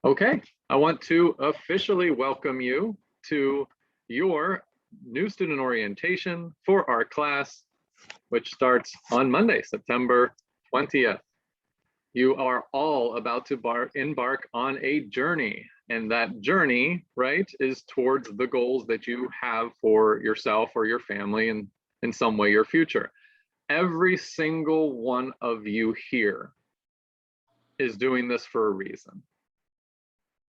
Okay, I want to officially welcome you to your new student orientation for our class, which starts on Monday, September 20th. You are all about to embark on a journey, and that journey, right, is towards the goals that you have for yourself or your family and in some way your future. Every single one of you here is doing this for a reason.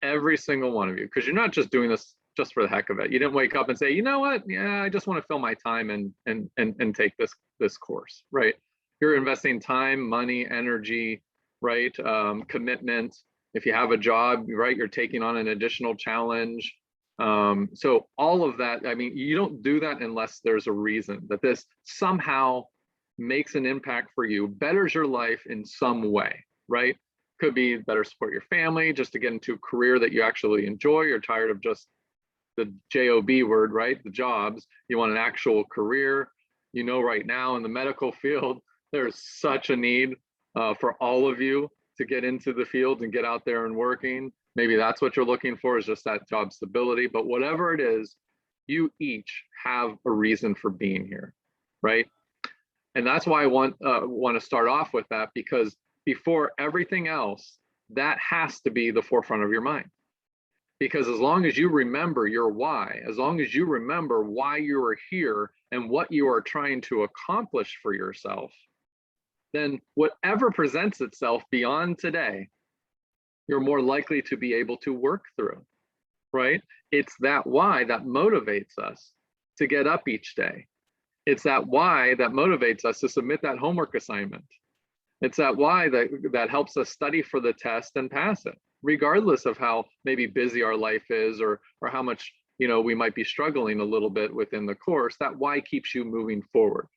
Every single one of you, because you're not just doing this just for the heck of it. You didn't wake up and say, you know what, yeah, I just want to fill my time and take this course, right? You're investing time, money, energy, right? Commitment. If you have a job, right, you're taking on an additional challenge. So all of that, I mean, you don't do that unless there's a reason that this somehow makes an impact for you, betters your life in some way, right? Could be better support your family, just to get into a career that you actually enjoy. You're tired of just the job word, right? The jobs. You want an actual career. You know, right now in the medical field, there's such a need for all of you to get into the field and get out there and working. Maybe that's what you're looking for, is just that job stability. But whatever it is, you each have a reason for being here, right? And that's why I want to start off with that, because before everything else, that has to be the forefront of your mind. Because as long as you remember your why, as long as you remember why you are here and what you are trying to accomplish for yourself, then whatever presents itself beyond today, you're more likely to be able to work through, right? It's that why that motivates us to get up each day. It's that why that motivates us to submit that homework assignment. It's that why that helps us study for the test and pass it, regardless of how maybe busy our life is or how much, you know, we might be struggling a little bit within the course. That why keeps you moving forward.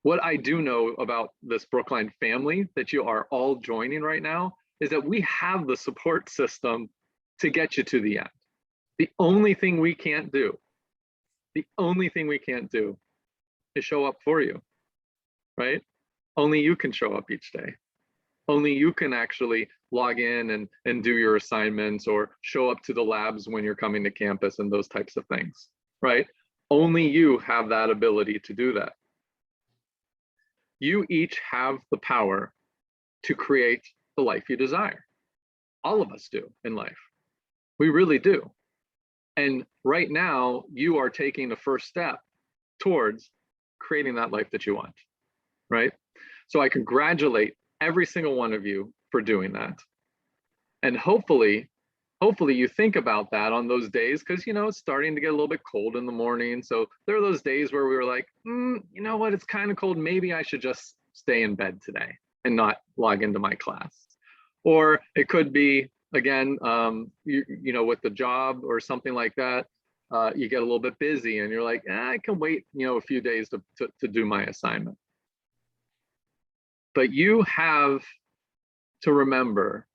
What I do know about this Brookline family that you are all joining right now is that we have the support system to get you to the end. The only thing we can't do, is show up for you, right? Only you can show up each day. Only you can actually log in and do your assignments or show up to the labs when you're coming to campus and those types of things, right? Only you have that ability to do that. You each have the power to create the life you desire. All of us do in life. We really do. And right now, you are taking the first step towards creating that life that you want, right? So I congratulate every single one of you for doing that. And hopefully you think about that on those days, because, you know, it's starting to get a little bit cold in the morning. So there are those days where we were like, you know what, it's kind of cold. Maybe I should just stay in bed today and not log into my class. Or it could be, again, you know, with the job or something like that, you get a little bit busy and you're like, I can wait, you know, a few days to do my assignment. But you have to remember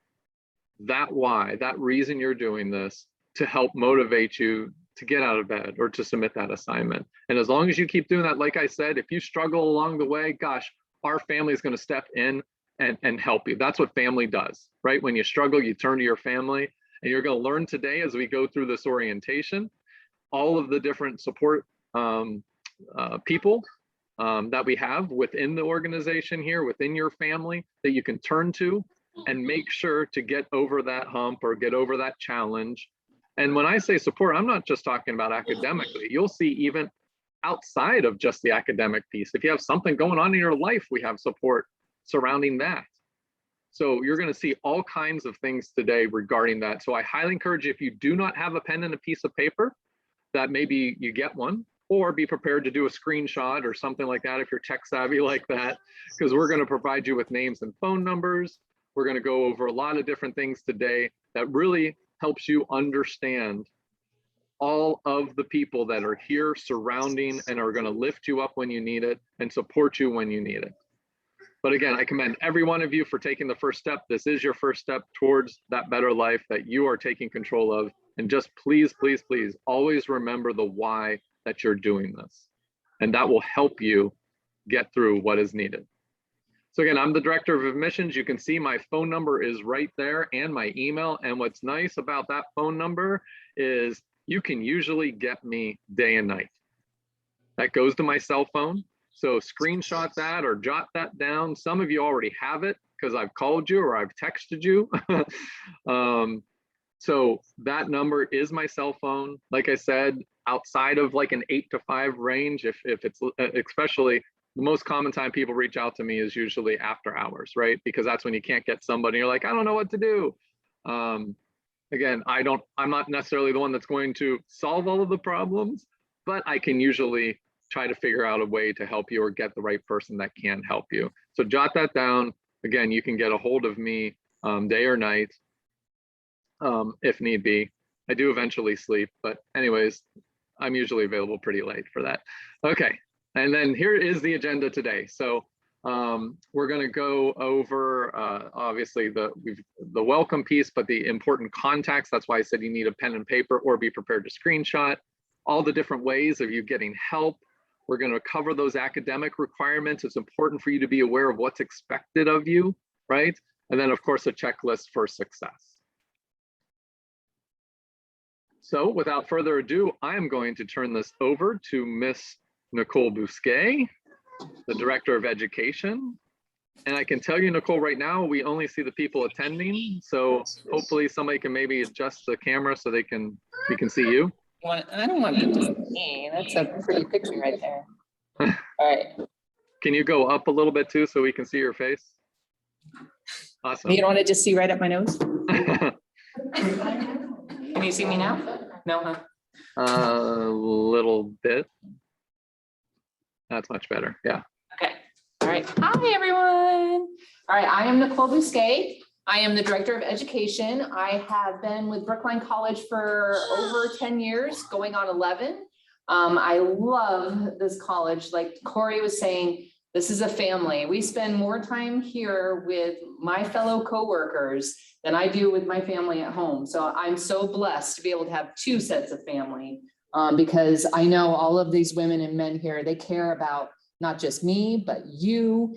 that why, that reason you're doing this, to help motivate you to get out of bed or to submit that assignment. And as long as you keep doing that, like I said, if you struggle along the way, gosh, our family is going to step in and help you. That's what family does, right? When you struggle, you turn to your family. And you're going to learn today, as we go through this orientation, all of the different support people that we have within the organization here, within your family, that you can turn to and make sure to get over that hump or get over that challenge. And when I say support, I'm not just talking about academically. You'll see even outside of just the academic piece. If you have something going on in your life, we have support surrounding that. So you're going to see all kinds of things today regarding that. So I highly encourage you, if you do not have a pen and a piece of paper, that maybe you get one, or be prepared to do a screenshot or something like that if you're tech savvy like that, because we're going to provide you with names and phone numbers. We're going to go over a lot of different things today that really helps you understand all of the people that are here surrounding and are going to lift you up when you need it and support you when you need it. But again, I commend every one of you for taking the first step. This is your first step towards that better life that you are taking control of. And just please, please, please always remember the why that you're doing this. And that will help you get through what is needed. So again, I'm the director of admissions. You can see my phone number is right there and my email. And what's nice about that phone number is you can usually get me day and night. That goes to my cell phone. So screenshot that or jot that down. Some of you already have it because I've called you or I've texted you. So that number is my cell phone. Like I said, outside of like an 8 to 5 range, if it's especially the most common time people reach out to me is usually after hours, right? Because that's when you can't get somebody. You're like, I don't know what to do. Again, I'm not necessarily the one that's going to solve all of the problems, but I can usually try to figure out a way to help you or get the right person that can help you. So jot that down. Again, you can get a hold of me day or night if need be. I do eventually sleep, but anyways, I'm usually available pretty late for that. Okay. And then here is the agenda today. So we're going to go over obviously the welcome piece, but the important contacts. That's why I said you need a pen and paper or be prepared to screenshot all the different ways of you getting help. We're going to cover those academic requirements. It's important for you to be aware of what's expected of you, right? And then of course, a checklist for success. So without further ado, I am going to turn this over to Miss Nicole Bousquet, the Director of Education. And I can tell you, Nicole, right now, we only see the people attending. So hopefully somebody can maybe adjust the camera so we can see you. I don't want to do me. That's a pretty picture right there. All right. Can you go up a little bit too so we can see your face? Awesome. You don't want to just see right up my nose? Can you see me now? No, huh? A little bit. That's much better. Yeah. Okay. All right. Hi, everyone. All right. I am Nicole Bousquet. I am the Director of Education. I have been with Brookline College for over 10 years, going on 11. I love this college. Like Corey was saying, this is a family. We spend more time here with my fellow coworkers than I do with my family at home. So I'm so blessed to be able to have 2 sets of family because I know all of these women and men here, they care about not just me, but you,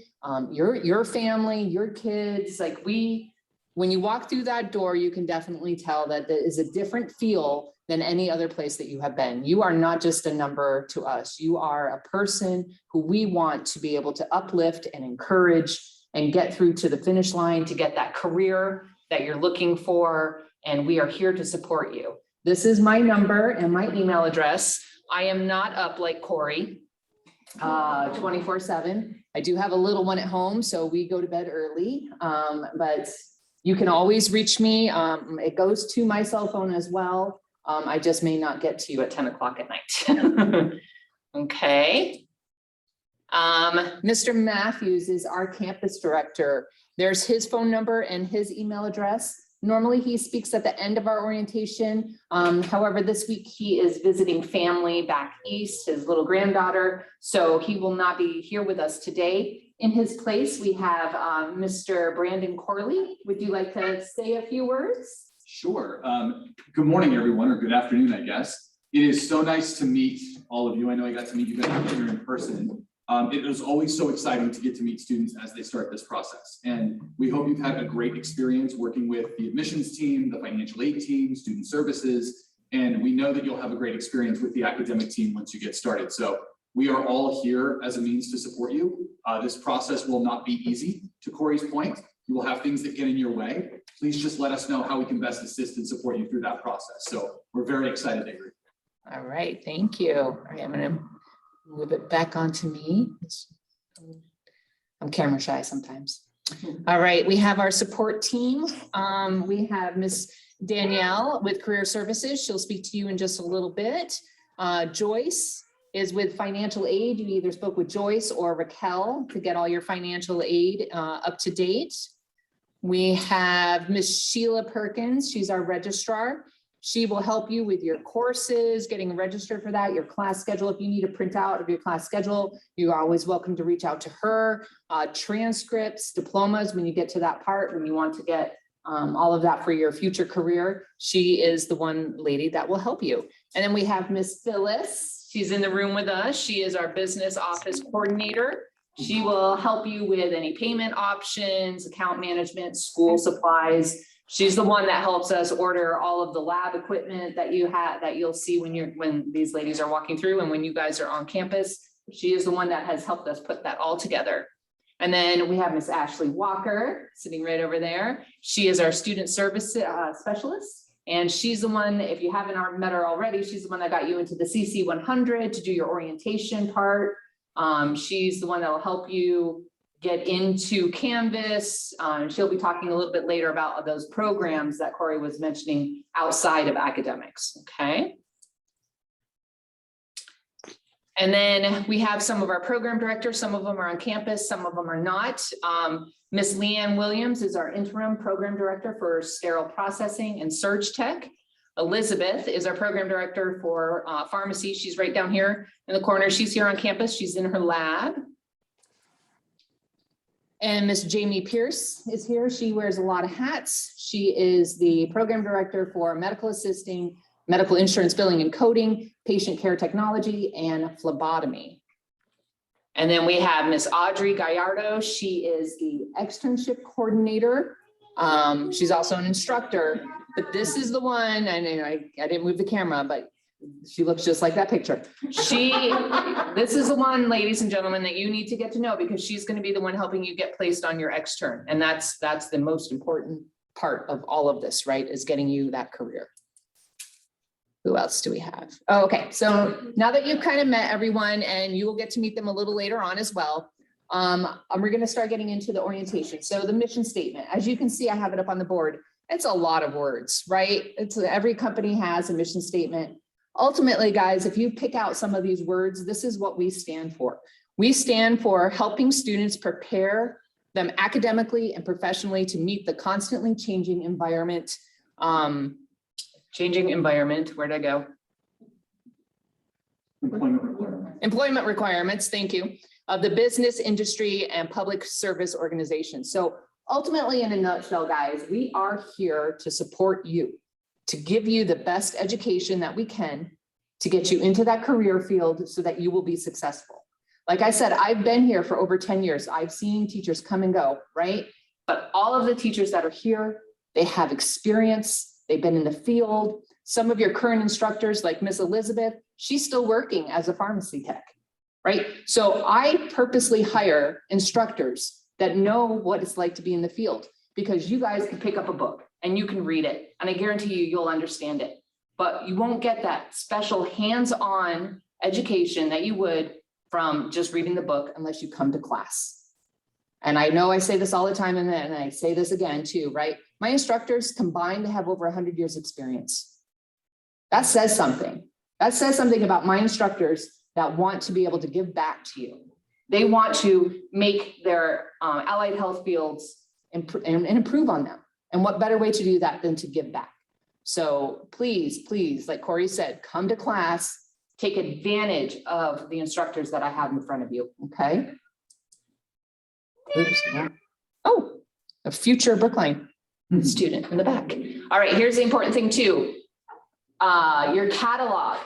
your family, your kids. Like when you walk through that door, you can definitely tell that there is a different feel than any other place that you have been. You are not just a number to us. You are a person who we want to be able to uplift and encourage and get through to the finish line to get that career that you're looking for. And we are here to support you. This is my number and my email address. I am not up like Corey 24/7. I do have a little one at home, so we go to bed early, but you can always reach me. It goes to my cell phone as well. I just may not get to you at 10 o'clock at night. Okay. Mr. Matthews is our campus director. There's his phone number and his email address. Normally he speaks at the end of our orientation. However, this week he is visiting family back east, his little granddaughter. So he will not be here with us today. In his place, we have Mr. Brandon Corley. Would you like to say a few words? Sure. Good morning, everyone, or good afternoon, I guess. It is so nice to meet all of you. I know I got to meet you guys here in person. It is always so exciting to get to meet students as they start this process. And we hope you've had a great experience working with the admissions team, the financial aid team, student services, and we know that you'll have a great experience with the academic team once you get started. So we are all here as a means to support you. This process will not be easy, to Corey's point. You will have things that get in your way. Please just let us know how we can best assist and support you through that process. So we're very excited, Avery. All right, thank you. All right, I'm gonna move it back onto me. I'm camera shy sometimes. All right, we have our support team. We have Miss Danielle with Career Services. She'll speak to you in just a little bit. Joyce is with financial aid. You either spoke with Joyce or Raquel to get all your financial aid up to date. We have Miss Sheila Perkins. She's our registrar. She will help you with your courses, getting registered for that, your class schedule. If you need a printout of your class schedule, you're always welcome to reach out to her. Transcripts, diplomas, when you get to that part, when you want to get all of that for your future career, she is the one lady that will help you. And then we have Miss Phyllis. She's in the room with us. She is our business office coordinator. She will help you with any payment options, account management, school supplies. She's the one that helps us order all of the lab equipment that you'll see when these ladies are walking through and when you guys are on campus. She is the one that has helped us put that all together. And then we have Miss Ashley Walker sitting right over there. She is our student service specialist. And she's the one, if you haven't met her already, she's the one that got you into the CC 100 to do your orientation part. She's the one that will help you get into Canvas. She'll be talking a little bit later about those programs that Corey was mentioning outside of academics, okay? And then we have some of our program directors. Some of them are on campus, some of them are not. Miss Leanne Williams is our interim program director for sterile processing and surge tech. Elizabeth is our program director for pharmacy. She's right down here in the corner. She's here on campus. She's in her lab. And Miss Jamie Pierce is here. She wears a lot of hats. She is the program director for medical assisting, medical insurance billing and coding, patient care technology, and phlebotomy. And then we have Miss Audrey Gallardo. She is the externship coordinator. She's also an instructor, but this is the one, and I didn't move the camera, but she looks just like that picture. This is the one, ladies and gentlemen, that you need to get to know, because she's going to be the one helping you get placed on your extern. And that's the most important part of all of this, right? Is getting you that career. Who else do we have? Oh, okay, so now that you've kind of met everyone, and you will get to meet them a little later on as well, we're going to start getting into the orientation. So the mission statement, as you can see, I have it up on the board. It's a lot of words, right? Every company has a mission statement. Ultimately, guys, if you pick out some of these words, this is what we stand for. We stand for helping students prepare them academically and professionally to meet the constantly changing environment. Where'd I go? Employment requirements, thank you, of the business, industry, and public service organizations. So ultimately, in a nutshell, guys, we are here to support you, to give you the best education that we can, to get you into that career field so that you will be successful. Like I said, I've been here for over 10 years. I've seen teachers come and go, right? But all of the teachers that are here, they have experience. They've been in the field. Some of your current instructors, like Miss Elizabeth, she's still working as a pharmacy tech, right? So I purposely hire instructors that know what it's like to be in the field, because you guys can pick up a book and you can read it, and I guarantee you'll understand it. But you won't get that special hands-on education that you would from just reading the book unless you come to class. And I know I say this all the time, and I say this again too, right? My instructors combined to have over 100 years experience. That says something. That says something about my instructors that want to be able to give back to you. They want to make their allied health fields and improve on them. And what better way to do that than to give back? So please, like Corey said, come to class, take advantage of the instructors that I have in front of you, okay? Oops. Oh, a future Brookline student in the back. All right, here's the important thing too. Your catalog.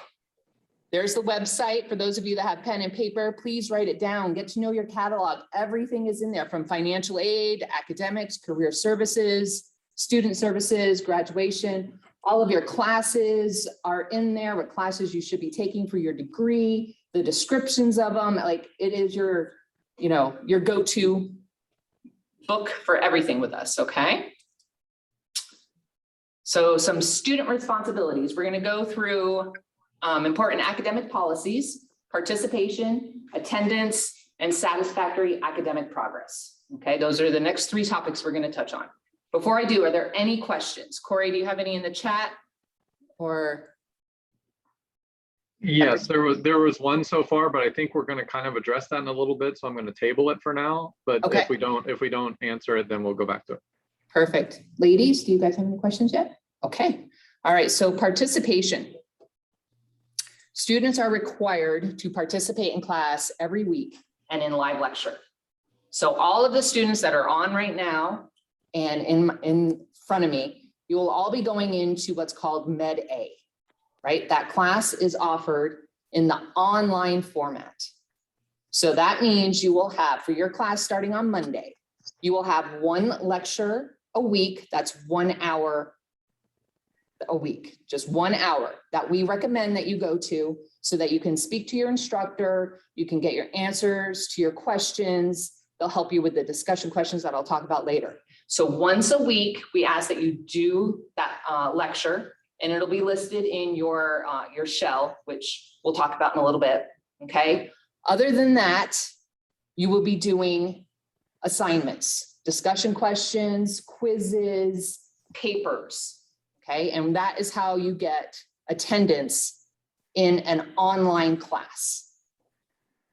There's the website. For those of you that have pen and paper, please write it down. Get to know your catalog. Everything is in there, from financial aid, academics, career services, student services, graduation. All of your classes are in there, what classes you should be taking for your degree, the descriptions of them. Like, it is your, your go-to book for everything with us, okay? So some student responsibilities. We're going to go through important academic policies, participation, attendance, and satisfactory academic progress. Okay, those are the next 3 topics we're going to touch on. Before I do, are there any questions? Corey, do you have any in the chat? Or? Yes, there was one so far, but I think we're going to kind of address that in a little bit. So I'm going to table it for now. But okay. if we don't answer it, then we'll go back to it. Perfect. Ladies, do you guys have any questions yet? Okay. All right. So participation. Students are required to participate in class every week and in live lecture. So all of the students that are on right now and in front of me, you will all be going into what's called Med A, right? That class is offered in the online format. So that means you will have, for your class starting on Monday, you will have one lecture a week. That's 1 hour a week, just 1 hour that we recommend that you go to so that you can speak to your instructor, you can get your answers to your questions. They'll help you with the discussion questions that I'll talk about later. So once a week, we ask that you do that lecture, and it'll be listed in your shell, which we'll talk about in a little bit, okay? Other than that, you will be doing assignments, discussion questions, quizzes, papers, okay? And that is how you get attendance in an online class.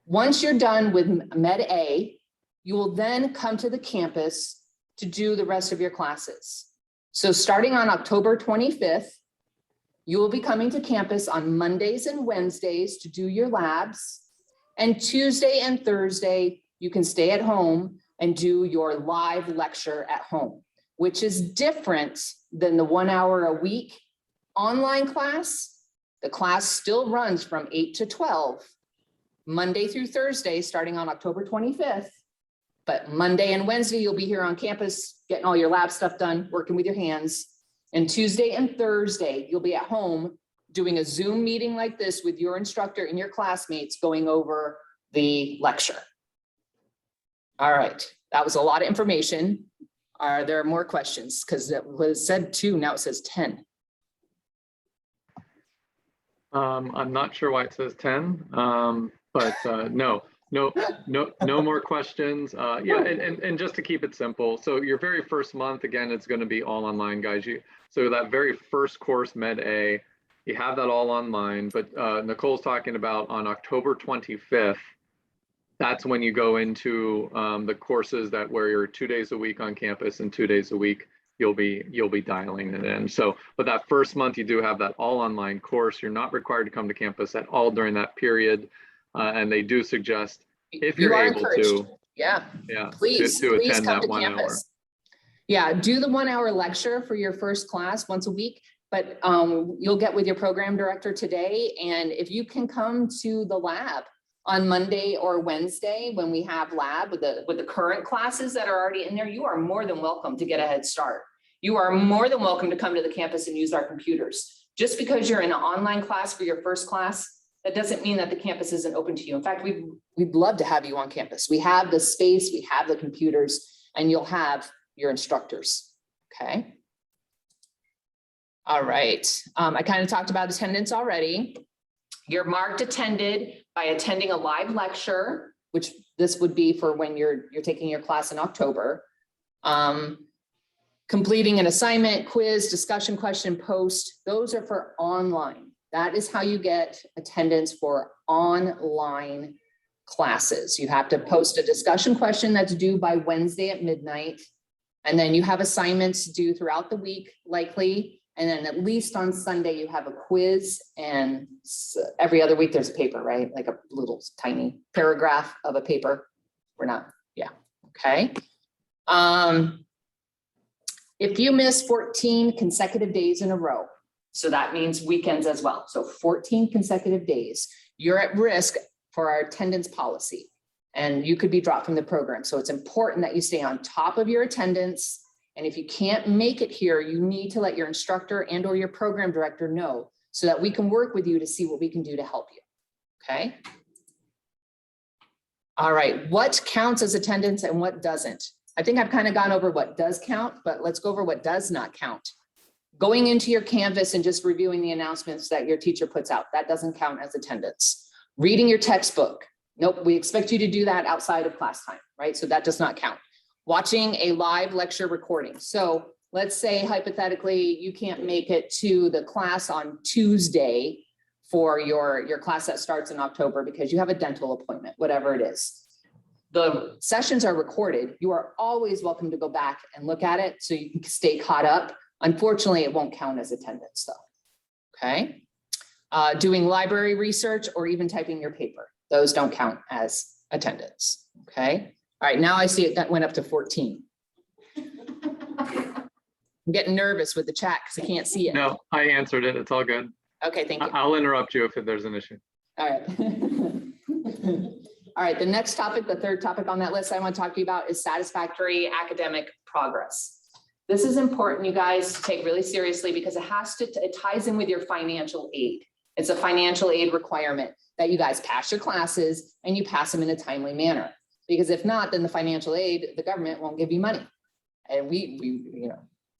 Once you're done with Med A, you will then come to the campus to do the rest of your classes. So starting on October 25th, you will be coming to campus on Mondays and Wednesdays to do your labs. And Tuesday and Thursday, you can stay at home and do your live lecture at home, which is different than the 1 hour a week online class. The class still runs from 8 to 12, Monday through Thursday, starting on October 25th. But Monday and Wednesday, you'll be here on campus, getting all your lab stuff done, working with your hands. And Tuesday and Thursday, you'll be at home doing a Zoom meeting like this with your instructor and your classmates going over the lecture. All right, that was a lot of information. Are there more questions? Because it was said 2, now it says 10. I'm not sure why it says 10, but no more questions. Yeah, and just to keep it simple, so your very first month, again, it's going to be all online, guys. So that very first course, Med A, you have that all online, but Nicole's talking about on October 25th, that's when you go into the courses that where you're 2 days a week on campus and 2 days a week you'll be dialing it in. So, but that first month you do have that all online course. You're not required to come to campus at all during that period, and they do suggest if you're able to, yeah, please attend come that to 1 hour. campus. Yeah, do the 1 hour lecture for your first class once a week, but you'll get with your program director today, and if you can come to the lab on Monday or Wednesday when we have lab with the current classes that are already in there, you are more than welcome to get a head start. You are more than welcome to come to the campus and use our computers. Just because you're in an online class for your first class, that doesn't mean that the campus isn't open to you. In fact, we'd love to have you on campus. We have the space, we have the computers, and you'll have your instructors, okay? All right, I kind of talked about attendance already. You're marked attended by attending a live lecture, which this would be for when you're taking your class in October. Completing an assignment, quiz, discussion question, post, those are for online. That is how you get attendance for online classes. You have to post a discussion question that's due by Wednesday at midnight. And then you have assignments due throughout the week, likely. And then at least on Sunday, you have a quiz, and every other week there's a paper, right? Like a little tiny paragraph of a paper. We're not, yeah, okay. If you miss 14 consecutive days in a row, so that means weekends as well. So 14 consecutive days, you're at risk for our attendance policy, and you could be dropped from the program. So it's important that you stay on top of your attendance. And if you can't make it here, you need to let your instructor and or your program director know so that we can work with you to see what we can do to help you, okay? All right, what counts as attendance and what doesn't? I think I've kind of gone over what does count, but let's go over what does not count. Going into your Canvas and just reviewing the announcements that your teacher puts out, that doesn't count as attendance. Reading your textbook, nope, we expect you to do that outside of class time, right? So that does not count. Watching a live lecture recording. So let's say hypothetically, you can't make it to the class on Tuesday for your class that starts in October because you have a dental appointment, whatever it is. The sessions are recorded. You are always welcome to go back and look at it so you can stay caught up. Unfortunately, it won't count as attendance though, okay? Doing library research or even typing your paper. Those don't count as attendance, okay? All right, now I see it went up to 14. I'm getting nervous with the chat because I can't see it. No, I answered it. It's all good. Okay, thank you. I'll interrupt you if there's an issue. All right. All right, the next topic, the third topic on that list I want to talk to you about is satisfactory academic progress. This is important, you guys, to take really seriously because it ties in with your financial aid. It's a financial aid requirement that you guys pass your classes and you pass them in a timely manner. Because if not, then the financial aid, the government won't give you money. And we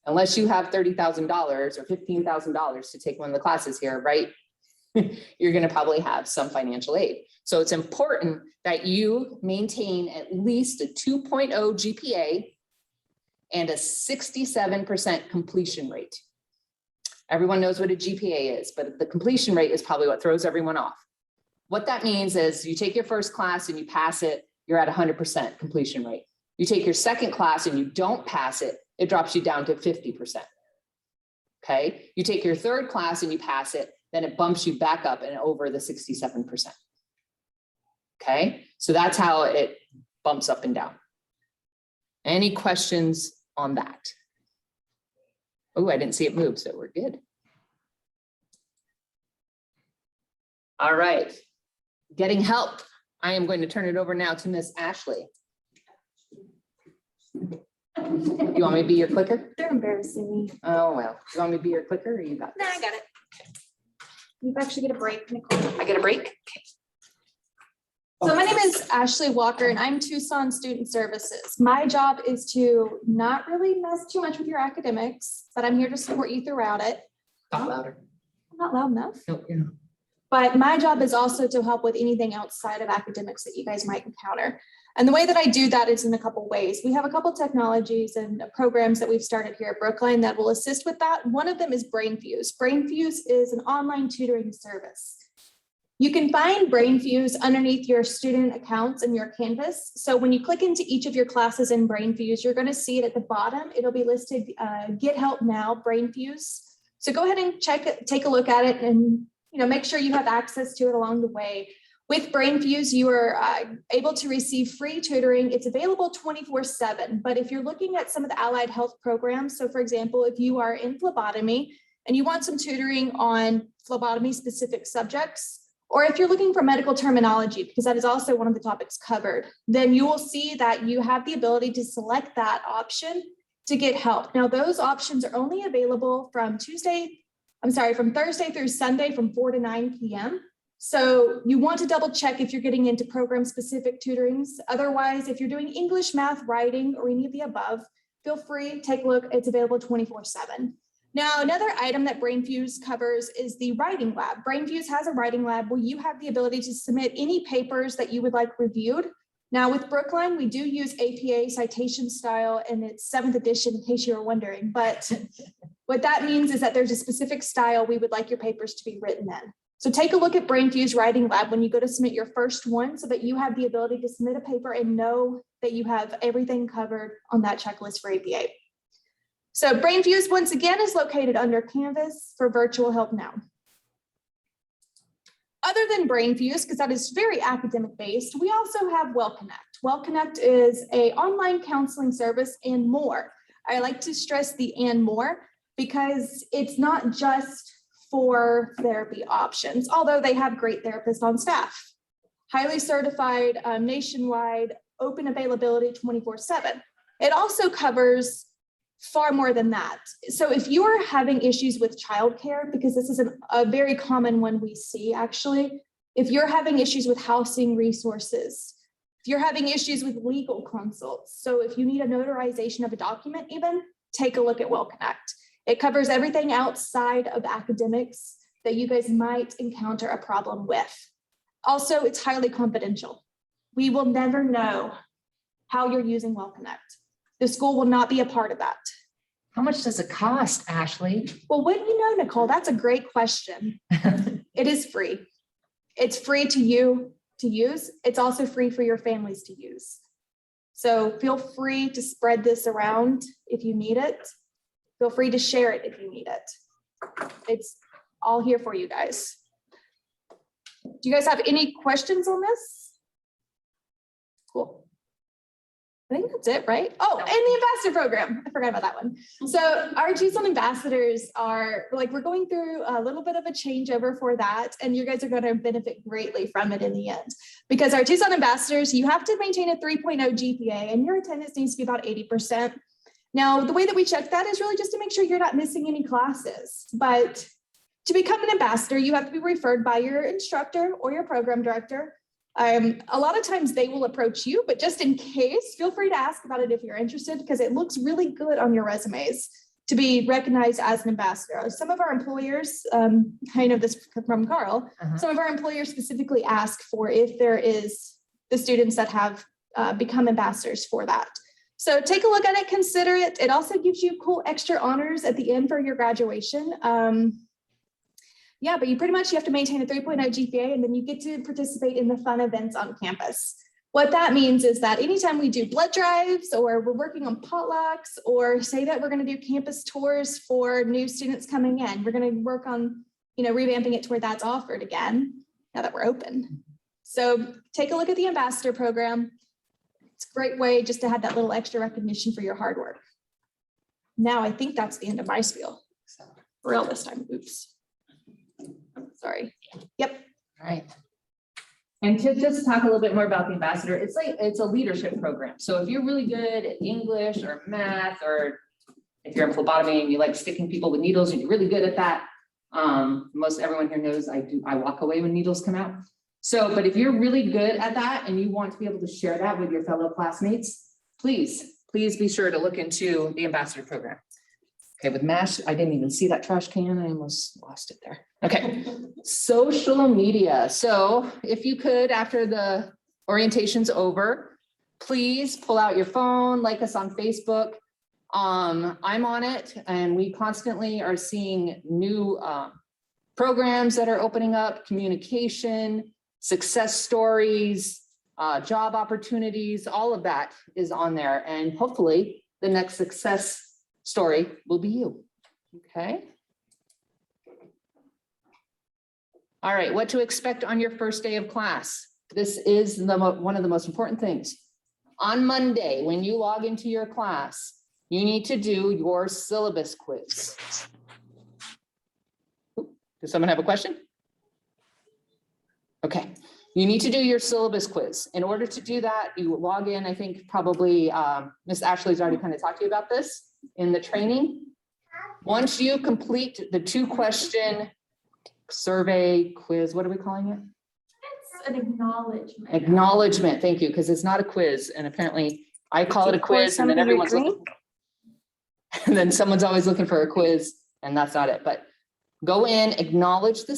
unless you have $30,000 or $15,000 to take one of the classes here, right? You're going to probably have some financial aid. So it's important that you maintain at least a 2.0 GPA and a 67% completion rate. Everyone knows what a GPA is, but the completion rate is probably what throws everyone off. What that means is you take your first class and you pass it, you're at 100% completion rate. You take your second class and you don't pass it, it drops you down to 50%. Okay. You take your third class and you pass it, then it bumps you back up and over the 67%. Okay. So that's how it bumps up and down. Any questions on that? Oh, I didn't see it move, so we're good. All right. Getting help. I am going to turn it over now to Miss Ashley. You want me to be your clicker? They're embarrassing me. Oh, well, you want me to be your clicker or you got No, this? I got it. You actually get a break, Nicole. I get a break? Okay. So my name is Ashley Walker and I'm Tucson Student Services. My job is to not really mess too much with your academics, but I'm here to support you throughout it. Talk louder. I'm not loud enough. No, you're not. But my job is also to help with anything outside of academics that you guys might encounter. And the way that I do that is in a couple ways. We have a couple technologies and programs that we've started here at Brookline that will assist with that. One of them is BrainFuse. BrainFuse is an online tutoring service. You can find BrainFuse underneath your student accounts in your Canvas. So when you click into each of your classes in BrainFuse, you're going to see it at the bottom. It'll be listed Get Help Now, BrainFuse. So go ahead and check it, take a look at it, and make sure you have access to it along the way. With BrainFuse, you are able to receive free tutoring. It's available 24/7, but if you're looking at some of the allied health programs, so for example, if you are in phlebotomy and you want some tutoring on phlebotomy specific subjects, or if you're looking for medical terminology, because that is also one of the topics covered, then you will see that you have the ability to select that option to get help. Now, those options are only available from Thursday through Sunday from 4 to 9 p.m. So you want to double check if you're getting into program specific tutorings. Otherwise, if you're doing English, math, writing, or any of the above, feel free, take a look. It's available 24/7. Now, another item that BrainFuse covers is the writing lab. BrainFuse has a writing lab where you have the ability to submit any papers that you would like reviewed. Now with Brookline, we do use APA citation style and it's 7th edition in case you were wondering, but what that means is that there's a specific style we would like your papers to be written in. So take a look at BrainFuse Writing Lab when you go to submit your first one so that you have the ability to submit a paper and know that you have everything covered on that checklist for APA. So BrainFuse, once again, is located under Canvas for Virtual Help Now. Other than BrainFuse, because that is very academic based, we also have WellConnect. WellConnect is an online counseling service and more. I like to stress the and more because it's not just for therapy options, although they have great therapists on staff. Highly certified, nationwide, open availability 24/7. It also covers far more than that. So if you're having issues with childcare, because this is a very common one we see actually, if you're having issues with housing resources, if you're having issues with legal consults, so if you need a notarization of a document even, take a look at WellConnect. It covers everything outside of academics that you guys might encounter a problem with. Also, it's highly confidential. We will never know how you're using WellConnect. The school will not be a part of that. How much does it cost, Ashley? Well, wouldn't you know, Nicole? That's a great question. It is free. It's free to you to use. It's also free for your families to use. So feel free to spread this around if you need it. Feel free to share it if you need it. It's all here for you guys. Do you guys have any questions on this? Cool. I think that's it, right? Oh, and the ambassador program. I forgot about that one. So our Tucson ambassadors are like, we're going through a little bit of a changeover for that. And you guys are going to benefit greatly from it in the end. Because our Tucson ambassadors, you have to maintain a 3.0 GPA and your attendance needs to be about 80%. Now, the way that we check that is really just to make sure you're not missing any classes. But to become an ambassador, you have to be referred by your instructor or your program director. A lot of times they will approach you, but just in case, feel free to ask about it if you're interested, because it looks really good on your resumes to be recognized as an ambassador. Some of our employers, I know this from Carl, some of our employers specifically ask for if there is the students that have become ambassadors for that. So take a look at it, consider it. It also gives you cool extra honors at the end for your graduation. Yeah, but you have to maintain a 3.0 GPA and then you get to participate in the fun events on campus. What that means is that anytime we do blood drives or we're working on potlucks or say that we're going to do campus tours for new students coming in, we're going to work on, revamping it to where that's offered again now that we're open. So take a look at the ambassador program. It's a great way just to have that little extra recognition for your hard work. Now I think that's the end of my spiel. For real this time. Oops. Sorry. Yep. All right. And to just talk a little bit more about the ambassador, it's a leadership program. So if you're really good at English or math, or if you're in phlebotomy and you like sticking people with needles and you're really good at that, most everyone here knows I walk away when needles come out. So, but if you're really good at that and you want to be able to share that with your fellow classmates, please be sure to look into the ambassador program. Okay, with MASH, I didn't even see that trash can. I almost lost it there. Okay, social media. So if you could, after the orientation's over, please pull out your phone, like us on Facebook. I'm on it, and we constantly are seeing new programs that are opening up, communication, success stories, job opportunities, all of that is on there. And hopefully the next success story will be you. Okay. All right, what to expect on your first day of class. This is one of the most important things. On Monday, when you log into your class, you need to do your syllabus quiz. Does someone have a question? Okay, you need to do your syllabus quiz. In order to do that, you log in. I think probably Miss Ashley's already kind of talked to you about this in the training. Once you complete the 2-question survey quiz, what are we calling it? It's an acknowledgement. Acknowledgement, thank you, because it's not a quiz. And apparently I call it a quiz and then everyone's looking, and then someone's always looking for a quiz and that's not it. But go in, acknowledge the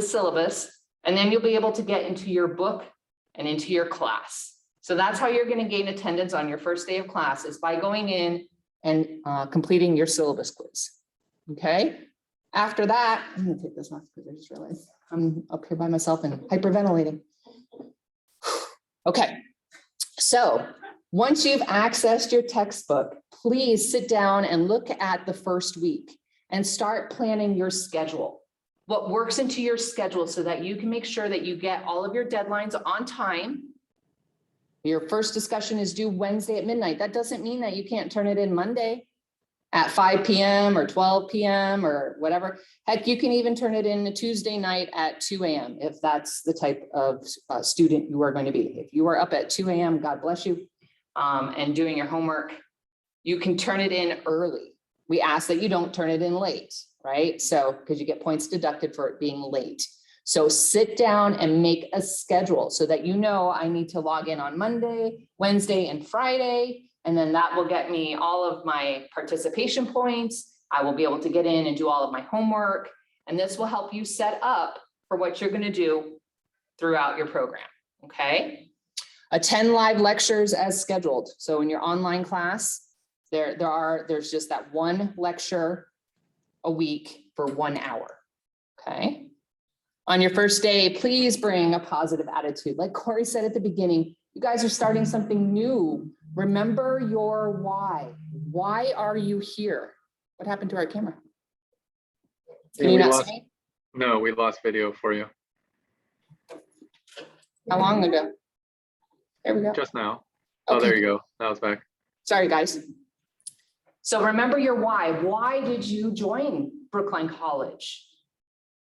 syllabus, and then you'll be able to get into your book and into your class. So that's how you're going to gain attendance on your first day of class, is by going in and completing your syllabus quiz. Okay. After that, I'm going to take this off because I just realized I'm up here by myself and hyperventilating. Okay. So once you've accessed your textbook, please sit down and look at the first week and start planning your schedule. What works into your schedule so that you can make sure that you get all of your deadlines on time. Your first discussion is due Wednesday at midnight. That doesn't mean that you can't turn it in Monday at 5 p.m. or 12 p.m. or whatever. Heck, you can even turn it in a Tuesday night at 2 a.m. if that's the type of student you are going to be. If you are up at 2 a.m., God bless you, and doing your homework, you can turn it in early. We ask that you don't turn it in late, right? So, because you get points deducted for it being late. So sit down and make a schedule so that you know I need to log in on Monday, Wednesday, and Friday. And then that will get me all of my participation points. I will be able to get in and do all of my homework. And this will help you set up for what you're going to do throughout your program. Okay. Attend live lectures as scheduled. So in your online class, there's just that one lecture a week for 1 hour. Okay. On your first day, please bring a positive attitude. Like Corey said at the beginning, you guys are starting something new. Remember your why. Why are you here? What happened to our camera? Can you not see? No, we lost video for you. How long ago? There we go. Just now. Oh, Okay. there you go. Now it's back. Sorry, guys. So remember your why. Why did you join Brookline College?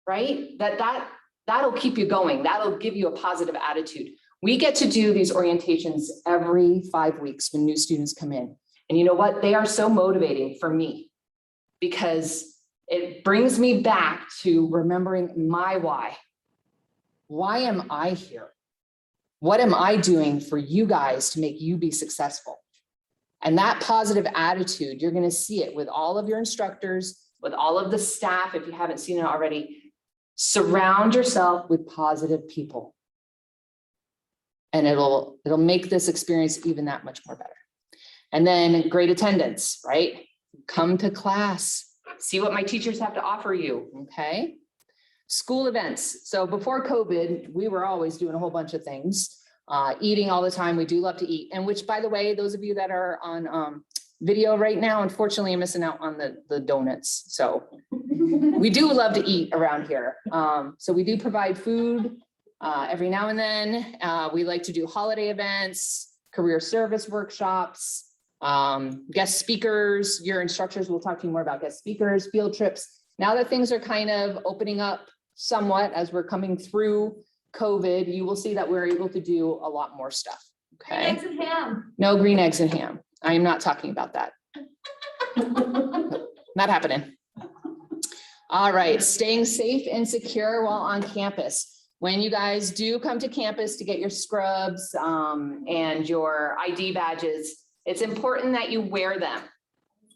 Right? That'll keep you going. That'll give you a positive attitude. We get to do these orientations every 5 weeks when new students come in. And you know what? They are so motivating for me because it brings me back to remembering my why. Why am I here? What am I doing for you guys to make you be successful? And that positive attitude, you're going to see it with all of your instructors, with all of the staff. If you haven't seen it already, surround yourself with positive people. And it'll make this experience even that much more better. And then great attendance, right? Come to class, see what my teachers have to offer you, okay? School events. So before COVID, we were always doing a whole bunch of things, eating all the time. We do love to eat. And which, by the way, those of you that are on video right now, unfortunately, I'm missing out on the donuts. So we do love to eat around here. So we do provide food every now and then. We like to do holiday events, career service workshops, guest speakers. Your instructors will talk to you more about guest speakers, field trips. Now that things are kind of opening up somewhat as we're coming through COVID, you will see that we're able to do a lot more stuff. Okay. Eggs and ham. No green eggs and ham. I am not talking about that. Not happening. All right, staying safe and secure while on campus. When you guys do come to campus to get your scrubs and your ID badges, it's important that you wear them.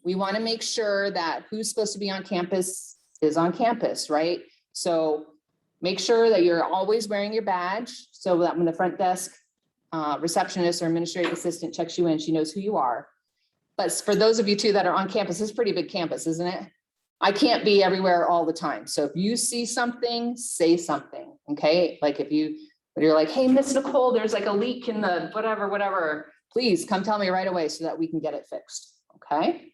We want to make sure that who's supposed to be on campus is on campus, right? So make sure that you're always wearing your badge so that when the front desk receptionist or administrative assistant checks you in, she knows who you are. But for those of you too that are on campus, it's a pretty big campus, isn't it? I can't be everywhere all the time. So if you see something, say something, okay? Like if you're like, hey, Miss Nicole, there's like a leak in the whatever, please come tell me right away so that we can get it fixed, okay?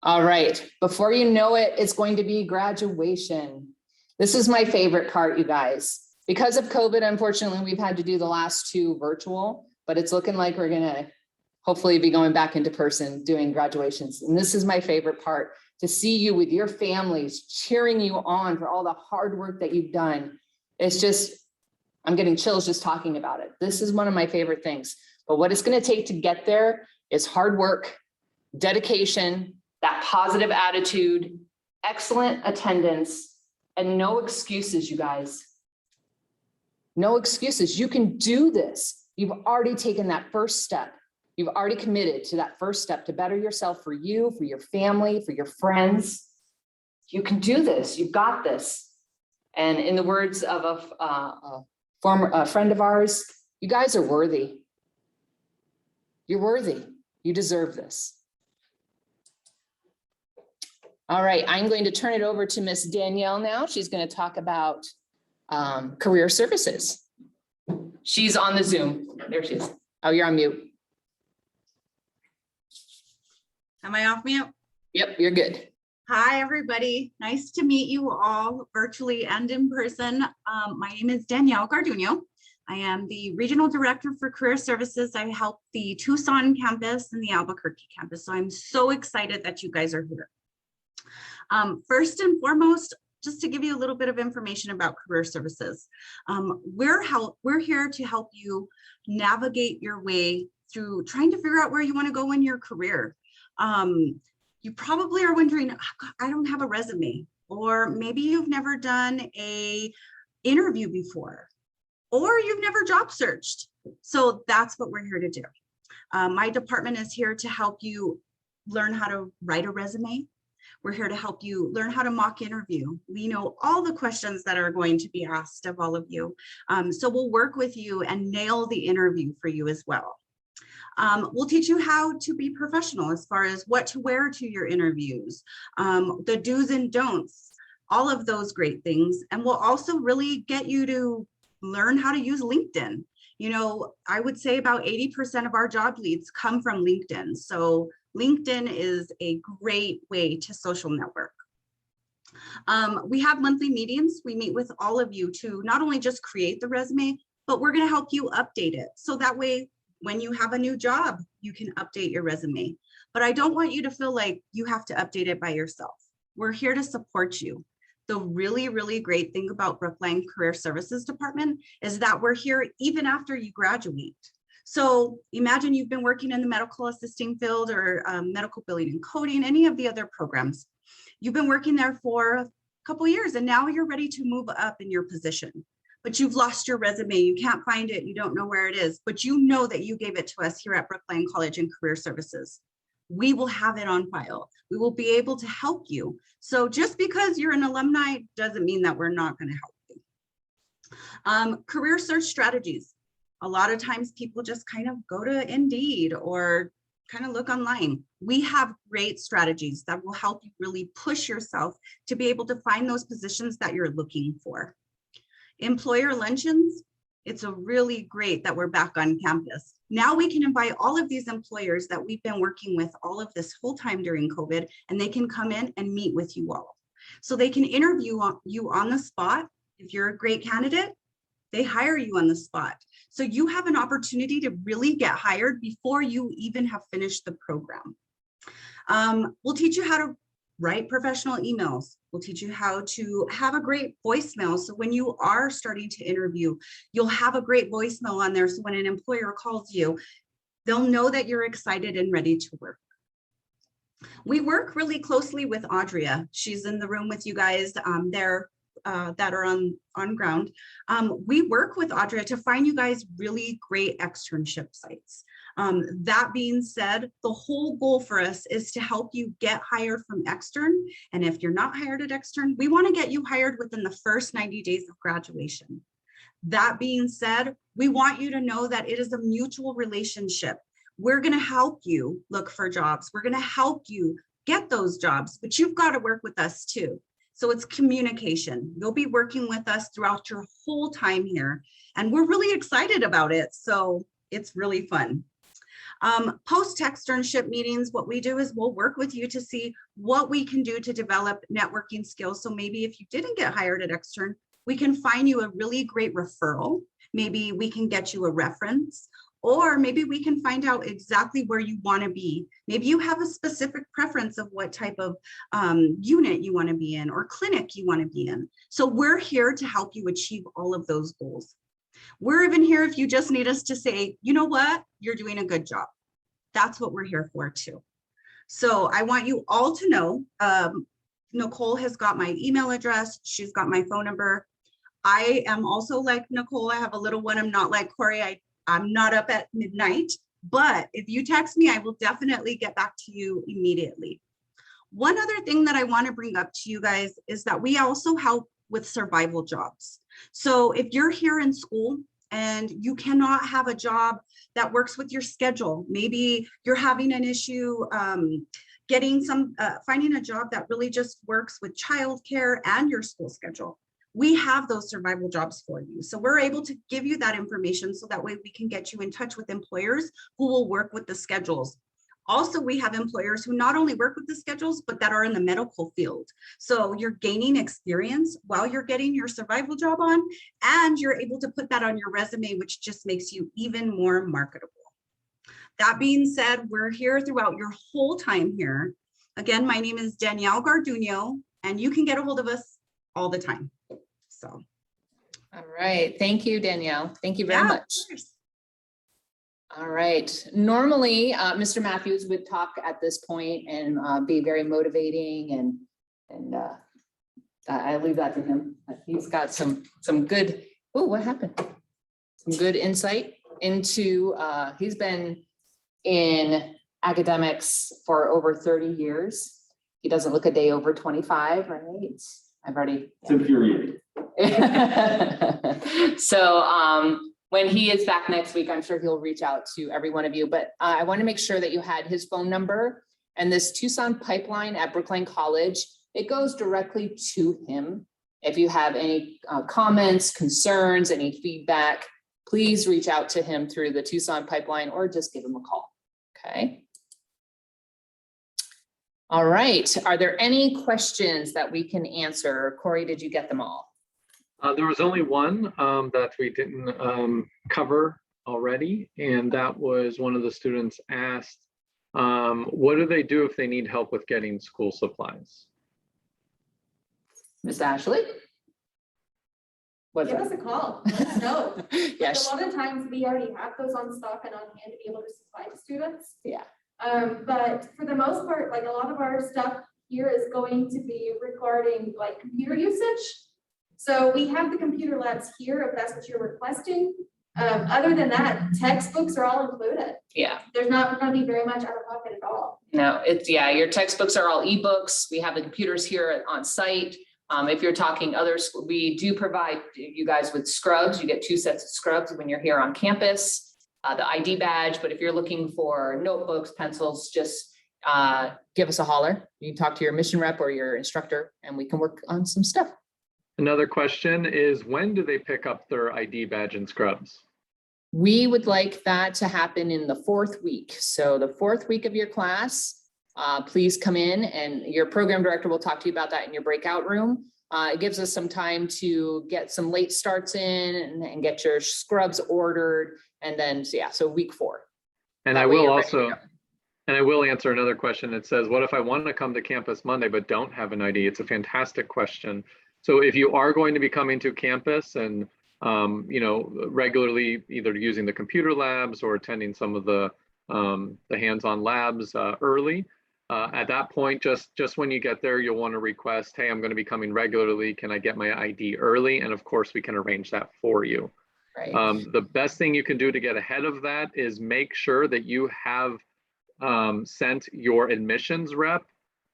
All right, before you know it, it's going to be graduation. This is my favorite part, you guys. Because of COVID, unfortunately, we've had to do the last 2 virtual, but it's looking like we're gonna hopefully be going back into person doing graduations. And this is my favorite part, to see you with your families cheering you on for all the hard work that you've done. It's just, I'm getting chills just talking about it. This is one of my favorite things. But what it's gonna take to get there is hard work, dedication, that positive attitude, excellent attendance, and no excuses, you guys. No excuses. You can do this. You've already taken that first step. You've already committed to that first step to better yourself for you, for your family, for your friends. You can do this. You've got this. And in the words of a former friend of ours, you guys are worthy. You're worthy. You deserve this. All right, I'm going to turn it over to Miss Danielle now. She's going to talk about career services. She's on the Zoom. There she is. Oh, you're on mute. Am I off mute? Yep, you're good. Hi, everybody. Nice to meet you all virtually and in person. My name is Danielle Garduno. I am the Regional Director for Career Services. I help the Tucson campus and the Albuquerque campus. So I'm so excited that you guys are here. First and foremost, just to give you a little bit of information about career services. We're here to help you navigate your way through trying to figure out where you want to go in your career. You probably are wondering, I don't have a resume, or maybe you've never done a interview before, or you've never job searched. So that's what we're here to do. My department is here to help you learn how to write a resume. We're here to help you learn how to mock interview. We know all the questions that are going to be asked of all of you. So we'll work with you and nail the interview for you as well. We'll teach you how to be professional as far as what to wear to your interviews, the do's and don'ts, all of those great things. And we'll also really get you to learn how to use LinkedIn. You know, I would say about 80% of our job leads come from LinkedIn. So LinkedIn is a great way to social network. We have monthly meetings. We meet with all of you to not only just create the resume, but we're going to help you update it. So that way When you have a new job, you can update your resume. But I don't want you to feel like you have to update it by yourself. We're here to support you. The really, really great thing about Brookline Career Services Department is that we're here even after you graduate. So imagine you've been working in the medical assisting field or medical billing and coding, any of the other programs. You've been working there for a couple of years and now you're ready to move up in your position. But you've lost your resume, you can't find it, you don't know where it is, but you know that you gave it to us here at Brookline College and Career Services. We will have it on file. We will be able to help you. So just because you're an alumni doesn't mean that we're not going to help you. Career search strategies. A lot of times people just kind of go to Indeed or kind of look online. We have great strategies that will help you really push yourself to be able to find those positions that you're looking for. Employer luncheons, it's a really great that we're back on campus. Now we can invite all of these employers that we've been working with all of this whole time during COVID, and they can come in and meet with you all. So they can interview you on the spot. If you're a great candidate, they hire you on the spot. So you have an opportunity to really get hired before you even have finished the program. We'll teach you how to write professional emails. We'll teach you how to have a great voicemail. So when you are starting to interview, you'll have a great voicemail on there. So when an employer calls you, they'll know that you're excited and ready to work. We work really closely with Audria. She's in the room with you guys there that are on ground. We work with Audria to find you guys really great externship sites. That being said, the whole goal for us is to help you get hired from extern. And if you're not hired at extern, we want to get you hired within the first 90 days of graduation. That being said, we want you to know that it is a mutual relationship. We're going to help you look for jobs. We're going to help you get those jobs, but you've got to work with us too. So it's communication. You'll be working with us throughout your whole time here, and we're really excited about it. So it's really fun. Post-externship meetings, what we do is we'll work with you to see what we can do to develop networking skills. So maybe if you didn't get hired at extern, we can find you a really great referral. Maybe we can get you a reference, or maybe we can find out exactly where you want to be. Maybe you have a specific preference of what type of unit you want to be in or clinic you want to be in. So we're here to help you achieve all of those goals. We're even here if you just need us to say, you know what, you're doing a good job. That's what we're here for too. So I want you all to know, Nicole has got my email address. She's got my phone number. I am also like Nicole. I have a little one. I'm not like Corey. I'm not up at midnight, but if you text me, I will definitely get back to you immediately. One other thing that I want to bring up to you guys is that we also help with survival jobs. So if you're here in school and you cannot have a job that works with your schedule, maybe you're having an issue finding a job that really just works with childcare and your school schedule, we have those survival jobs for you. So we're able to give you that information so that way we can get you in touch with employers who will work with the schedules. Also, we have employers who not only work with the schedules, but that are in the medical field. So you're gaining experience while you're getting your survival job on, and you're able to put that on your resume, which just makes you even more marketable. That being said, we're here throughout your whole time here. Again, my name is Danielle Garduno, and you can get a hold of us all the time. So. All right. Thank you, Danielle. Thank you very much. All right. Normally, Mr. Matthews would talk at this point and be very motivating, and I leave that to him. He's got some good. Oh, what happened? Some good insight into. He's been in academics for over 30 years. He doesn't look a day over 25, right? I've already. It's infuriating. So when he is back next week, I'm sure he'll reach out to every one of you, but I want to make sure that you had his phone number, and this Tucson pipeline at Brookline College, it goes directly to him. If you have any comments, concerns, any feedback, please reach out to him through the Tucson pipeline or just give him a call. Okay. All right. Are there any questions that we can answer? Corey, did you get them all? There was only one that we didn't cover already, and that was one of the students asked, what do they do if they need help with getting school supplies? Miss Ashley? What's Give that? us a call. Let us know. Yes. A lot of times we already have those on stock and on hand to be able to supply to students. Yeah. But for the most part, like a lot of our stuff here is going to be regarding like computer usage. So we have the computer labs here if that's what you're requesting. Other than that, textbooks are all included. Yeah. There's not going to be very much out of pocket at all. No, it's, yeah, your textbooks are all ebooks. We have the computers here on site. If you're talking others, we do provide you guys with scrubs. You get 2 sets of scrubs when you're here on campus, the ID badge. But if you're looking for notebooks, pencils, just give us a holler. You can talk to your mission rep or your instructor and we can work on some stuff. Another question is, when do they pick up their ID badge and scrubs? We would like that to happen in the 4th week. So the 4th week of your class, please come in and your program director will talk to you about that in your breakout room. It gives us some time to get some late starts in and get your scrubs ordered. And then, so yeah, so week 4. And That I way will you're ready to also, go. and I will answer another question. It says, what if I want to come to campus Monday but don't have an ID? It's a fantastic question. So if you are going to be coming to campus and regularly either using the computer labs or attending some of the hands-on labs early, at that point, just when you get there, you'll want to request, hey, I'm going to be coming regularly. Can I get my ID early? And of course, we can arrange that for you. Right. The best thing you can do to get ahead of that is make sure that you have sent your admissions rep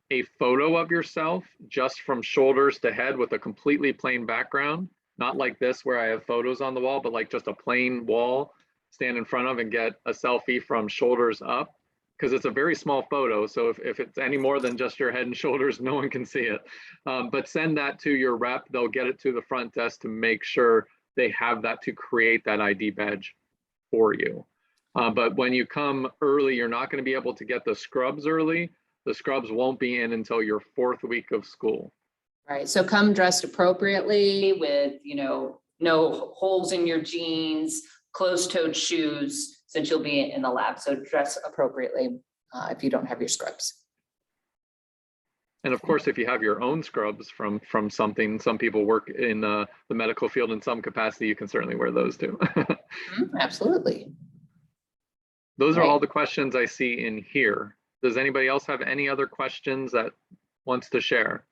a photo of yourself just from shoulders to head with a completely plain background, not like this where I have photos on the wall, but like just a plain wall, stand in front of and get a selfie from shoulders up, because it's a very small photo. So if it's any more than just your head and shoulders, no one can see it. But send that to your rep. They'll get it to the front desk to make sure they have that to create that ID badge for you. But when you come early, you're not going to be able to get the scrubs early. The scrubs won't be in until your 4th week of school. Right. So come dressed appropriately with, no holes in your jeans, closed-toed shoes, since you'll be in the lab. So dress appropriately if you don't have your scrubs. And of course, if you have your own scrubs from something, some people work in the medical field in some capacity, you can certainly wear those too. Absolutely. Those are Right. all the questions I see in here. Does anybody else have any other questions that wants to share?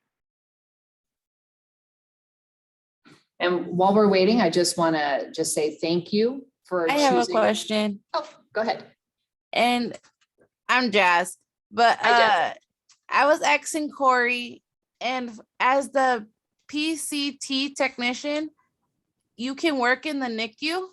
And while we're waiting, I just want to say thank you for I have a choosing. question, Oh, go ahead. and I'm Jazz, but Hi, Jazz. I was asking Corey, and as the PCT technician, you can work in the NICU?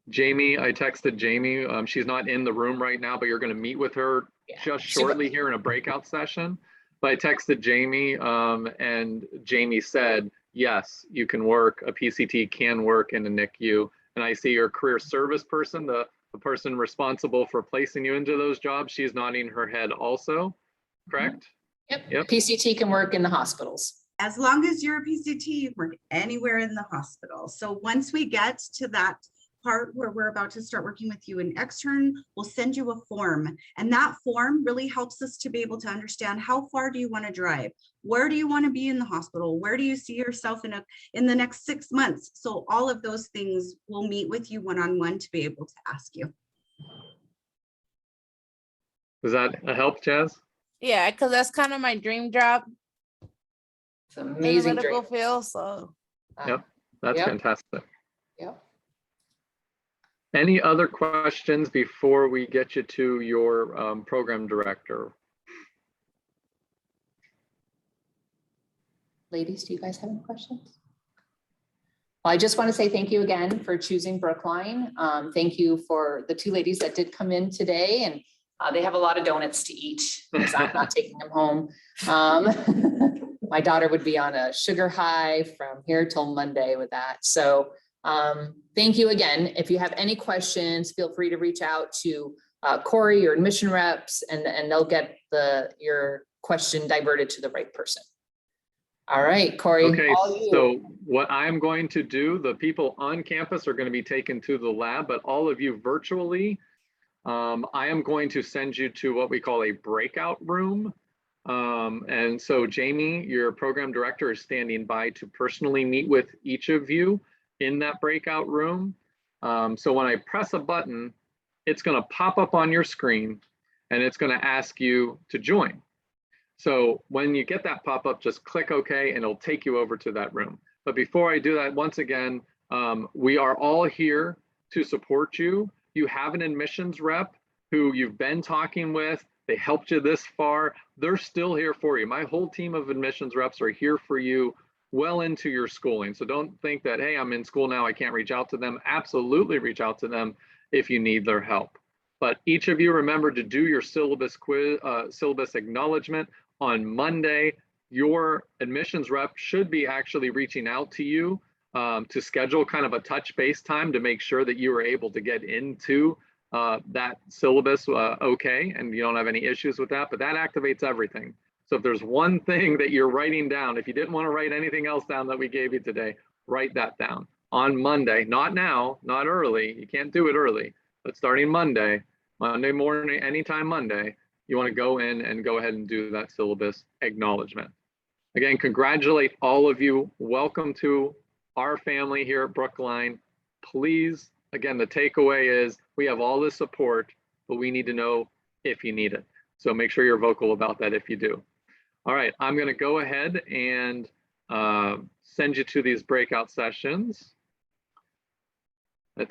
Jamie, I texted Jamie. She's not in the room right now, but you're going to meet with her Yeah. just shortly here in a breakout session. But I texted Jamie and Jamie said, yes, you can work. A PCT can work in a NICU. And I see your career service person, the person responsible for placing you into those jobs. She's nodding her head also, correct? Yep. PCT can work in the hospitals. As long as you're a PCT, you can work anywhere in the hospital. So once we get to that part where we're about to start working with you in extern, we'll send you a form. And that form really helps us to be able to understand how far do you want to drive? Where do you want to be in the hospital? Where do you see yourself in the next 6 months? So all of those things we'll meet with you one-on-one to be able to ask you. Does that help, Jazz? Yeah, because that's kind of my dream job It's an in the amazing medical dream. field. So Yep. That's Yep. fantastic. Yep. Any other questions before we get you to your program director? Ladies, do you guys have any questions? Well, I just want to say thank you again for choosing Brookline. Thank you for the 2 ladies that did come in today, and they have a lot of donuts to eat because I'm not taking them home. My daughter would be on a sugar high from here till Monday with that. So thank you again. If you have any questions, feel free to reach out to Corey, your admission reps, and they'll get your question diverted to the right person. All right, Corey. Okay, all you. so what I'm going to do, the people on campus are going to be taken to the lab, but all of you virtually, I am going to send you to what we call a breakout room. And so Jamie, your program director, is standing by to personally meet with each of you in that breakout room. So when I press a button, it's going to pop up on your screen and it's going to ask you to join. So when you get that pop-up, just click OK and it'll take you over to that room. But before I do that, once again, we are all here to support you. You have an admissions rep who you've been talking with. They helped you this far. They're still here for you. My whole team of admissions reps are here for you well into your schooling. So don't think that, hey, I'm in school now, I can't reach out to them. Absolutely reach out to them if you need their help. But each of you remember to do your syllabus quiz, syllabus acknowledgement. On Monday, your admissions rep should be actually reaching out to you to schedule kind of a touch base time to make sure that you are able to get into that syllabus okay, and you don't have any issues with that, but that activates everything. So if there's one thing that you're writing down, if you didn't want to write anything else down that we gave you today, write that down. On Monday, not now, not early, you can't do it early, but starting Monday morning, anytime Monday, you want to go in and go ahead and do that syllabus acknowledgement. Again, congratulate all of you. Welcome to our family here at Brookline. Please, again, the takeaway is we have all the support, but we need to know if you need it. So make sure you're vocal about that if you do. All right, I'm going to go ahead and send you to these breakout sessions.